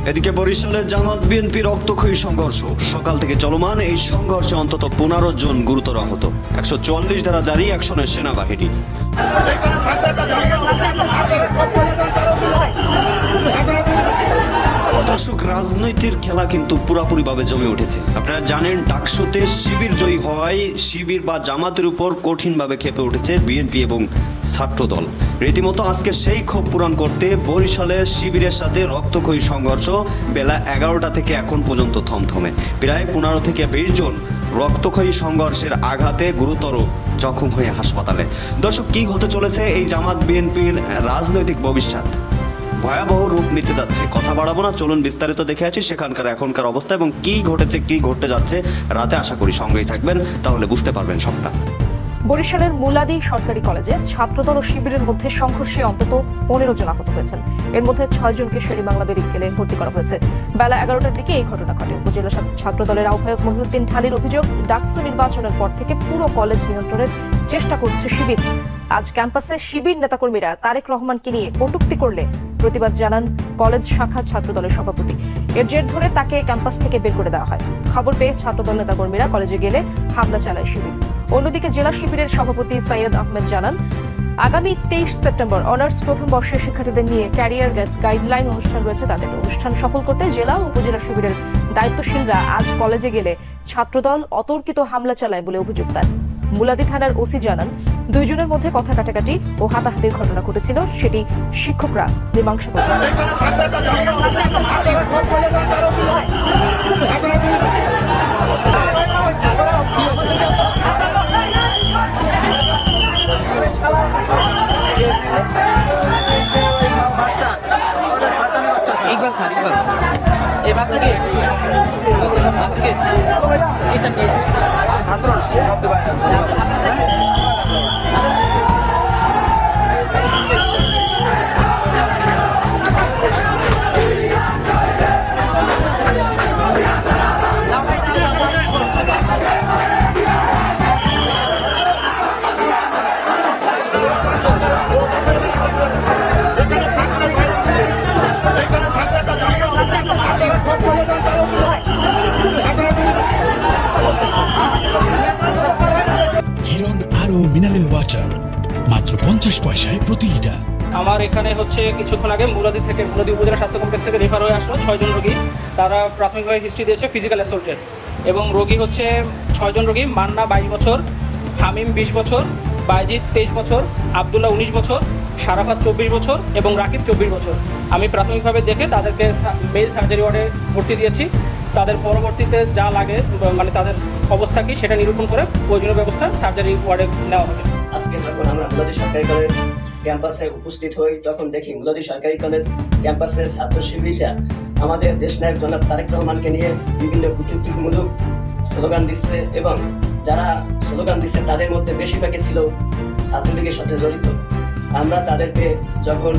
এদিকে বরিশালের জামাত বিএনপি রক্তক্ষয়ী সংঘর্ষ সকাল থেকে চলমান। এই সংঘর্ষে অন্তত 15 জন গুরুতর আহত। 144 ধারা জারি, অ্যাকশনে সেনাবাহিনী। দর্শক, রাজনৈতিক খেলা কিন্তু পুরোপুরিভাবে জমে উঠেছে। আপনারা জানেন, ডাকসুতে শিবির জয়ী হওয়ায় শিবির বা জামাতের উপর কঠিনভাবে ক্ষেপে উঠেছে বিএনপি এবং ছাত্রদল। রীতিমতো আজকে সেই ক্ষোভ পূরণ করতে বরিশালে শিবিরের সাথে রক্তক্ষয়ী সংঘর্ষ বেলা 11টা থেকে এখন পর্যন্ত থমথমে। প্রায় 15 থেকে 20 জন রক্তক্ষয়ী সংঘর্ষের আঘাতে গুরুতর জখম হয়ে হাসপাতালে। দর্শক, কি হতে চলেছে এই জামাত বিএনপির রাজনৈতিক ভবিষ্যৎ? ভয়াবহ রূপ নিতে যাচ্ছে। কথা বাড়াবো না, চলুন বিস্তারিত দেখে আছি সেখানকার এখনকার অবস্থা এবং কি ঘটেছে, কি ঘটতে যাচ্ছে রাতে। আশা করি সঙ্গেই থাকবেন, তাহলে বুঝতে পারবেন সবটা। বরিশালের মুলাদি সরকারি কলেজে ছাত্রদল ও শিবিরের মধ্যে সংঘর্ষে অন্তত 15 জন আহত হয়েছেন। এর মধ্যে 6 জনকে শের-ই-বাংলা মেডিকেলে ভর্তি করা হয়েছে। বেলা 11টার দিকে এই ঘটনা ঘটে। উপজেলা ছাত্রদলের আহ্বায়ক মহিউদ্দিন ঢালির অভিযোগ, ডাকসু নির্বাচনের পর থেকে পুরো কলেজ নিয়ন্ত্রণের চেষ্টা করছে শিবির। আজ ক্যাম্পাসে শিবির নেতাকর্মীরা তারেক রহমানকে নিয়ে কটূক্তি করলে প্রতিবাদ জানান কলেজ শাখা ছাত্রদলের সভাপতি। এর জের ধরে তাকে ক্যাম্পাস থেকে বের করে দেওয়া হয়। খবর পেয়ে ছাত্রদল নেতাকর্মীরা কলেজে গেলে হামলা চালায় শিবির। অন্যদিকে জেলা শিবিরের সভাপতি সৈয়দ আহমেদ জানান, আগামী 23 সেপ্টেম্বর অনার্স প্রথম বর্ষের শিক্ষার্থীদের নিয়ে ক্যারিয়ার গাইডলাইন অনুষ্ঠান রয়েছে। তাদের অনুষ্ঠান সফল করতে জেলা ও উপজেলা শিবিরের দায়িত্বশীলরা আজ কলেজে গেলে ছাত্রদল অতর্কিত হামলা চালায় বলে অভিযোগ দেন। মুলাদি থানার ওসি জানান, 2 জনের মধ্যে কথা কাটাকাটি ও হাতাহাতির ঘটনা ঘটেছিল, সেটি শিক্ষকরা মীমাংসা করেন। ইকবাল স্যার, ইকবাল এবার থেকে এটা কেস ছাত্র না শব্দ বাইরে। হিরন আরো মিনারেল ওয়াটার মাত্র 50 পয়সায় প্রতি লিটার। আমার এখানে হচ্ছে কিছুক্ষণ আগে মুলাদি উপজেলা স্বাস্থ্য কমপ্লেক্স থেকে রেফার হয়ে আসলো 6 জন রোগী। তারা প্রাথমিকভাবে হিস্ট্রি দিয়েছে ফিজিক্যাল অ্যাসল্টের, এবং রোগী হচ্ছে 6 জন রোগী। মান্না 22 বছর, হামিম 20 বছর, বাইজিৎ 23 বছর, আবদুল্লাহ 19 বছর, শারাফাত 24 বছর এবং রাকিব 24 বছর। আমি প্রাথমিকভাবে দেখে তাদেরকে মেল সার্জারি ওয়ার্ডে ভর্তি দিয়েছি। তাদের পরবর্তীতে যা লাগে মানে তাদের অবস্থা কি সেটা নিরূপণ করে প্রয়োজনীয় ব্যবস্থা সার্জারি ওয়ার্ডে নেওয়া হবে। আজকে যখন আমরা মুলাদি সরকারি কলেজ ক্যাম্পাসে উপস্থিত হই, তখন দেখি মুলাদি সরকারি কলেজ ক্যাম্পাসের ছাত্র শিবিররা আমাদের দেশনায়ক জনাব তারেক রহমানকে নিয়ে বিভিন্ন কূটনীতিমূলক স্লোগান দিচ্ছে, এবং যারা স্লোগান দিচ্ছে তাদের মধ্যে বেশিরভাগই ছিল ছাত্রলীগের সাথে জড়িত। আমরা তাদেরকে যখন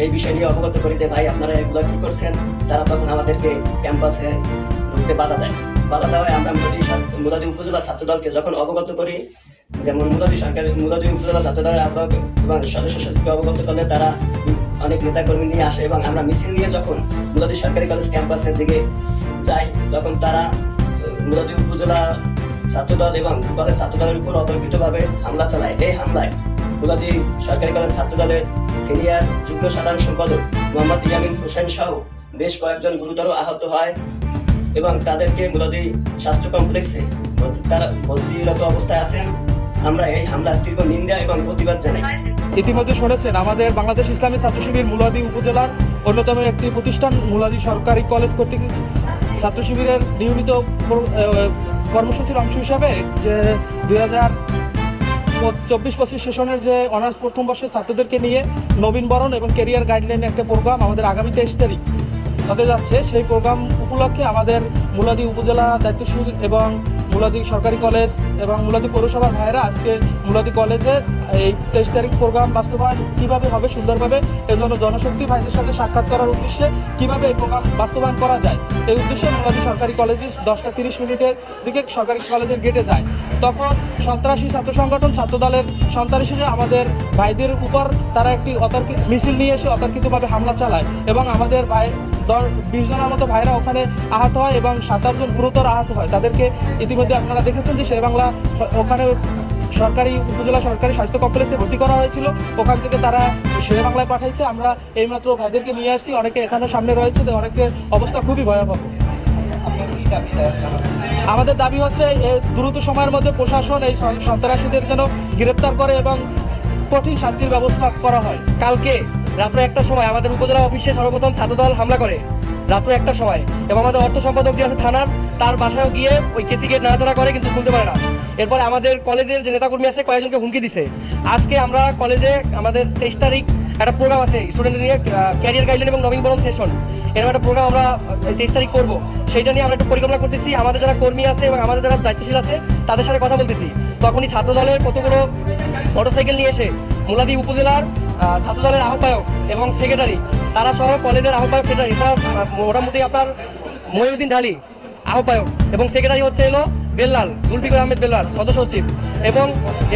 এই বিষয় নিয়ে অবগত করি যে ভাই আপনারা এগুলো কি করছেন, তারা তখন আমাদেরকে ক্যাম্পাসে ঢুকতে বাধা দেওয়ায় আমরা মুলাদি উপজেলা ছাত্রদলকে যখন অবগত করি, যেমন মুলাদি উপজেলা ছাত্রদলের আহ্বায়ক এবং সদস্য সচিবকে অবগত করলে তারা অনেক নেতাকর্মী নিয়ে আসে, এবং আমরা মিছিল নিয়ে যখন মুলাদি সরকারি কলেজ ক্যাম্পাসের দিকে যাই, তখন তারা মুলাদি উপজেলা ছাত্রদল এবং কলেজ ছাত্রদলের উপর অতর্কিতভাবে হামলা চালায়। এই হামলায় মুলাদি সরকারি কলেজ ছাত্রদলের সিনিয়র যুগ্ম সাধারণ সম্পাদক মোহাম্মদ ইয়ামিন হোসেন সহ বেশ কয়েকজন গুরুতর আহত হয়, এবং তাদেরকে মুলাদি স্বাস্থ্য কমপ্লেক্সে তারা ভর্তিরত অবস্থায় আছেন। আমরা এই হামলার তীব্র নিন্দা এবং প্রতিবাদ জানাই। ইতিমধ্যে শুনেছেন, আমাদের বাংলাদেশ ইসলামী ছাত্র শিবির মুলাদি উপজেলার অন্যতম একটি প্রতিষ্ঠান মুলাদি সরকারি কলেজ কর্তৃক ছাত্র শিবিরের নিয়মিত কর্মসূচির অংশ হিসাবে যে 2024-25 সেশনের যে অনার্স প্রথম বর্ষের ছাত্রদেরকে নিয়ে নবীনবরণ এবং ক্যারিয়ার গাইডলাইনের একটা প্রোগ্রাম আমাদের আগামী 23 তারিখ হতে যাচ্ছে। সেই প্রোগ্রাম উপলক্ষে আমাদের মুলাদি উপজেলা দায়িত্বশীল এবং মুলাদি সরকারি কলেজ এবং মুলাদি পৌরসভার ভাইয়েরা আজকে মুলাদি কলেজে এই 23 তারিখ প্রোগ্রাম বাস্তবায়ন কিভাবে হবে সুন্দরভাবে, এজন্য জনশক্তি ভাইদের সাথে সাক্ষাৎ করার উদ্দেশ্যে কিভাবে এই প্রোগ্রাম বাস্তবায়ন করা যায় এই উদ্দেশ্যে মুলাদি সরকারি কলেজে 10টা 30 মিনিটের দিকে সরকারি কলেজের গেটে যায়। তখন সন্ত্রাসী ছাত্র সংগঠন ছাত্রদলের সন্ত্রাসীরা আমাদের ভাইদের উপর তারা একটি মিছিল নিয়ে এসে অতর্কিতভাবে হামলা চালায় এবং আমাদের ভাই 20 জনের মতো ভাইরা ওখানে আহত হয় এবং 7-8 জন গুরুতর আহত হয়। তাদেরকে ইতিমধ্যে আপনারা দেখেছেন যে শেরেবাংলা ওখানে সরকারি উপজেলা সরকারি স্বাস্থ্য কমপ্লেক্সে ভর্তি করা হয়েছিল, ওখান থেকে তারা শেরেবাংলায় পাঠাইছে। আমরা এইমাত্র ভাইদেরকে নিয়ে আসছি, অনেকে এখানে সামনে রয়েছে, অনেকের অবস্থা খুবই ভয়াবহ। আমাদের দাবি হচ্ছে দ্রুত সময়ের মধ্যে প্রশাসন এই সন্ত্রাসীদের যেন গ্রেপ্তার করে এবং কঠিন শাস্তির ব্যবস্থা করা হয়। কালকে রাত্র 1টার সময় আমাদের উপজেলা অফিসে সর্বপ্রথম ছাত্রদল হামলা করে রাত্র 1টার সময়, এবং আমাদের অর্থ সম্পাদক যে আছে থানার তার বাসায়ও গিয়ে ওই কেসি গেট নাড়াচাড়া করে কিন্তু খুলতে পারে না। এরপর আমাদের কলেজের যে নেতাকর্মী আছে কয়েকজনকে হুমকি দিছে। আজকে আমরা কলেজে আমাদের 23 তারিখ একটা প্রোগ্রাম আছে স্টুডেন্ট নিয়ে, ক্যারিয়ার গাইডলাইন এবং নবীনবরণ সেশন, এরকম একটা প্রোগ্রাম আমরা 23 তারিখ করবো। সেইটা নিয়ে আমরা একটু পরিকল্পনা করতেছি। আমাদের যারা কর্মী আছে এবং আমাদের যারা দায়িত্বশীল আছে তাদের সাথে কথা বলতেছি। তখনই ছাত্রদলের কতগুলো মোটরসাইকেল নিয়ে এসে মুলাদি উপজেলার ছাত্রদলের আহ্বায়ক এবং সেক্রেটারি, তারা সহ কলেজের আহ্বায়ক সেক্রেটারি এছাড়া মোটামুটি আপনার মহিউদ্দিন ঢালি আহ্বায়ক এবং সেক্রেটারি হচ্ছে এলো বেল্লাল, জুলফিকার আহমেদ বেল্লাল সদস্য সচিব,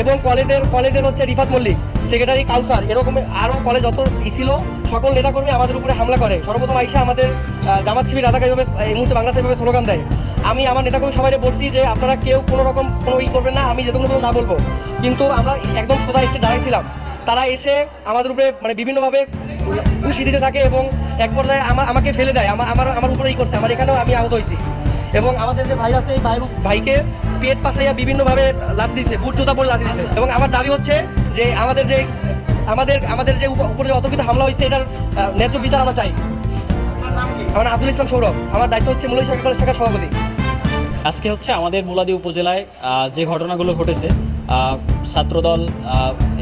এবং কলেজের হচ্ছে রিফাত মল্লিক, সেক্রেটারি কাউসার, এরকম আরও কলেজ যত ছিল সকল নেতাকর্মী আমাদের উপরে হামলা করে। সর্বপ্রথম আইসা আমাদের জামাত শিবির রাজাকারীভাবে এই মুহূর্তে বাংলাদেশ এভাবে স্লোগান দেয়। আমি আমার নেতাকর্মী সবাই বলছি যে আপনারা কেউ কোনো রকম কোনো করবেন না, আমি যেটুকু না বলবো, কিন্তু আমরা একদম সোজা স্টেট দাঁড়াইছিলাম। তারা এসে আমাদের উপরে মানে বিভিন্নভাবে খুশি দিতে থাকে এবং এক পর্যায়ে আমাকে ফেলে দেয়, আমার উপরেই করছে, আমার এখানেও আমি আহত হয়েছি। এবং আমাদের যে ভাই আছে এই ভাইকে পেট পাশাইয়া বিভিন্নভাবে লাথি দিচ্ছে, বুট জুতা পরে লাথি দিচ্ছে। এবং আমার দাবি হচ্ছে যে আমাদের যে উপরে যে অতর্কিত হামলা হয়েছে এটার ন্যায্য বিচার আমরা চাই। আমার আব্দুল ইসলাম সৌরভ, আমার দায়িত্ব হচ্ছে মুলাদি সরকারি কলেজ শাখার সভাপতি। আজকে হচ্ছে আমাদের মুলাদি উপজেলায় যে ঘটনাগুলো ঘটেছে, ছাত্রদল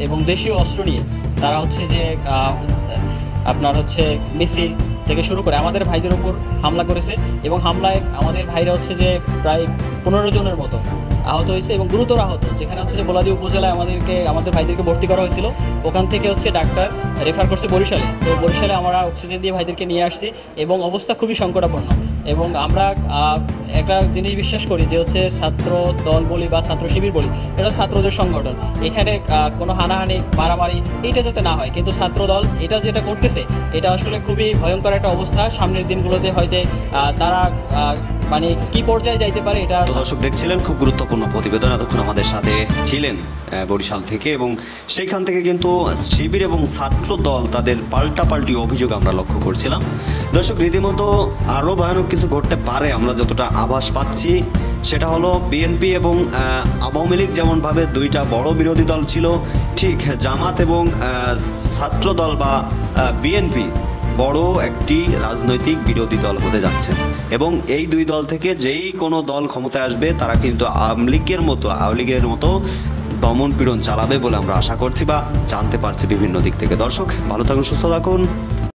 এবং দেশীয় অস্ত্র নিয়ে তারা হচ্ছে যে আপনার হচ্ছে মিছিল থেকে শুরু করে আমাদের ভাইদের উপর হামলা করেছে এবং হামলায় আমাদের ভাইরা হচ্ছে যে প্রায় 15 জনের মতো আহত হয়েছে এবং গুরুতর আহত, যেখানে হচ্ছে যে মুলাদি উপজেলায় আমাদের ভাইদেরকে ভর্তি করা হয়েছিল। ওখান থেকে হচ্ছে ডাক্তার রেফার করছে বরিশালে। তো বরিশালে আমরা অক্সিজেন দিয়ে ভাইদেরকে নিয়ে আসছি এবং অবস্থা খুবই সংকটাপন্ন। এবং আমরা একটা জিনিস বিশ্বাস করি যে হচ্ছে ছাত্র দল বলি বা ছাত্র শিবির বলি, এটা ছাত্রদের সংগঠন, এখানে কোনো হানাহানি মারামারি এইটা যাতে না হয়। কিন্তু ছাত্র দল এটা যেটা করতেছে এটা আসলে খুবই ভয়ঙ্কর একটা অবস্থা। সামনের দিনগুলোতে হয়তো তারা মানে কি পর্যায়ে যাইতে পারে এটা। দর্শক দেখছিলেন খুব গুরুত্বপূর্ণ প্রতিবেদন, এতক্ষণ আমাদের সাথে ছিলেন বরিশাল থেকে, এবং সেইখান থেকে কিন্তু শিবির এবং ছাত্র দল তাদের পাল্টাপাল্টি অভিযোগ আমরা লক্ষ্য করছিলাম। দর্শক রীতিমতো আরও ভয়ানক কিছু ঘটতে পারে আমরা যতটা আভাস পাচ্ছি, সেটা হলো বিএনপি এবং আওয়ামী লীগ যেমনভাবে দুইটা বড় বিরোধী দল ছিল, ঠিক জামাত এবং ছাত্র দল বা বিএনপি বড় একটি রাজনৈতিক বিরোধী দল হতে যাচ্ছে। এবং এই দুই দল থেকে যেই কোনো দল ক্ষমতায় আসবে তারা কিন্তু আওয়ামী লীগের মতো দমন পীড়ন চালাবে বলে আমরা আশা করছি বা জানতে পারছি বিভিন্ন দিক থেকে। দর্শক ভালো থাকুন, সুস্থ থাকুন।